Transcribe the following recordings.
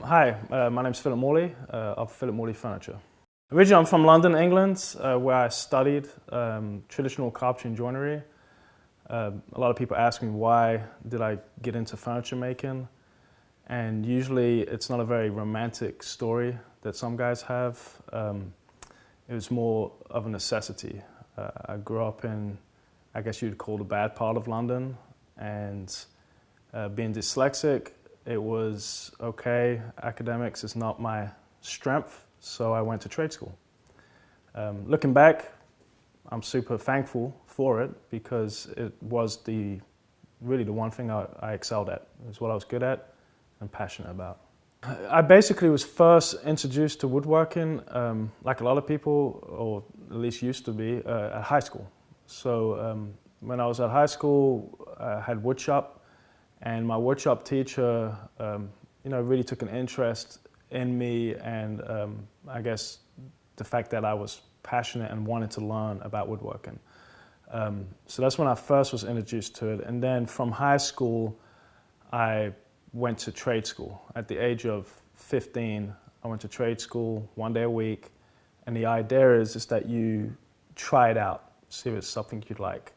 Hi, my name's Philip Morley of Philip Morley Furniture. Originally I'm from London, England, where I studied traditional carpentry and joinery. A lot of people ask me why did I get into furniture making, and usually it's not a very romantic story that some guys have. It was more of a necessity. I grew up in, I guess you'd call the bad part of London, and being dyslexic, it was okay, academics is not my strength, so I went to trade school. Looking back, I'm super thankful for it because it was really the one thing I excelled at. It was what I was good at and passionate about. I basically was first introduced to woodworking, like a lot of people, or at least used to be, at high school. So when I was at high school, I had woodshop. And my woodshop teacher, really took an interest in me, and I guess the fact that I was passionate and wanted to learn about woodworking. So that's when I first was introduced to it. And then from high school, I went to trade school. At the age of 15, I went to trade school 1 day a week. And the idea is that you try it out, see if it's something you'd like.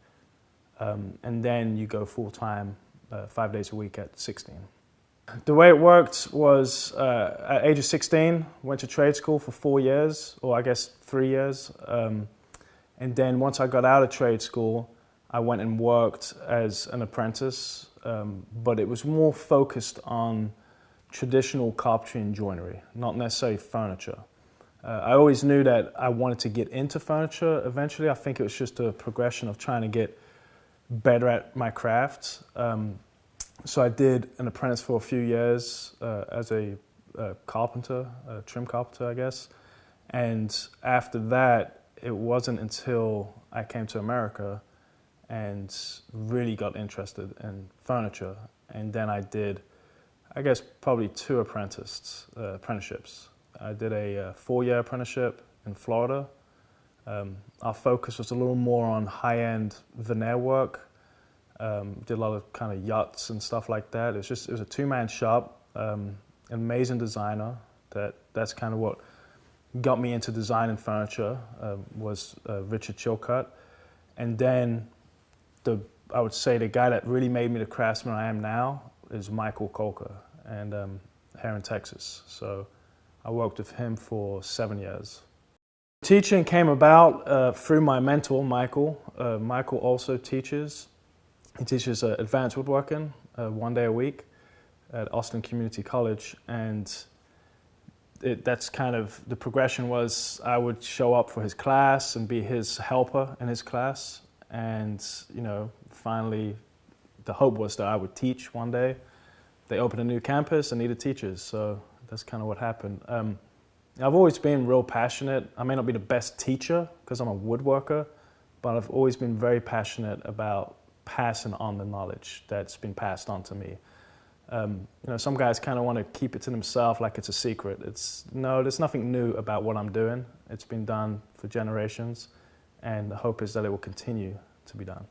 And then you go full-time 5 days a week at 16. The way it worked was at age of 16, went to trade school for 4 years, or I guess 3 years. And then once I got out of trade school, I went and worked as an apprentice, but it was more focused on traditional carpentry and joinery, not necessarily furniture. I always knew that I wanted to get into furniture eventually. I think it was just a progression of trying to get better at my craft. So I did an apprentice for a few years as a carpenter, a trim carpenter, I guess. And after that, it wasn't until I came to America and really got interested in furniture. And then I did, I guess, probably 2 apprenticeships. I did a 4-year apprenticeship in Florida. Our focus was a little more on high-end veneer work. Did a lot of kind of yachts and stuff like that. It was a 2-man shop, an amazing designer. That's kind of what got me into designing furniture, was Richard Chilcutt. And then I would say the guy that really made me the craftsman I am now is Michael Kolker, and here in Texas. So I worked with him for 7 years. Teaching came about through my mentor, Michael. Michael also teaches. He teaches advanced woodworking 1 day a week at Austin Community College, and that's kind of the progression was I would show up for his class and be his helper in his class, and finally the hope was that I would teach one day. They opened a new campus and needed teachers, so that's kind of what happened. I've always been real passionate. I may not be the best teacher because I'm a woodworker, but I've always been very passionate about passing on the knowledge that's been passed on to me. Some guys kind of want to keep it to themselves like it's a secret. There's nothing new about what I'm doing. It's been done for generations, and the hope is that it will continue to be done.